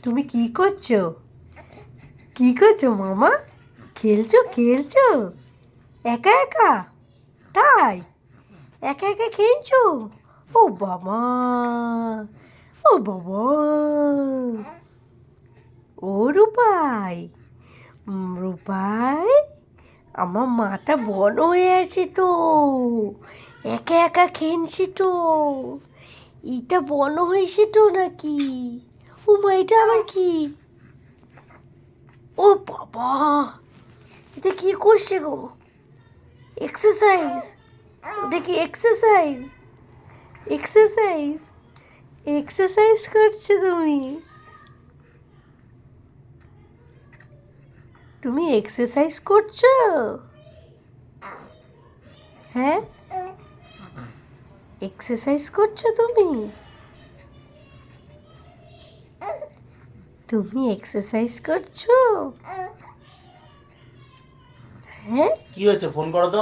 তুমি কি করছো? কি করছো মামা? খেলছো খেলছো একা একা? তাই একা একা খেলছো? ও বাবা, ও বাবা, ও রূপাই, রূপাই, আমার মাথা বন হয়ে আছে তো, একা একা খেলছি তো, এটা বন হয়েছে তো নাকি? ও মা, এটা আবার কি? ও বাবা, এটা কি করছে গো? এক্সারসাইজ? এটা কি এক্সারসাইজ? এক্সারসাইজ? এক্সারসাইজ করছো তুমি? তুমি এক্সারসাইজ করছো? হ্যাঁ, এক্সারসাইজ করছো তুমি? তুমি এক্সারসাইজ করছো? হ্যাঁ, কি হয়েছে? ফোন করো তো।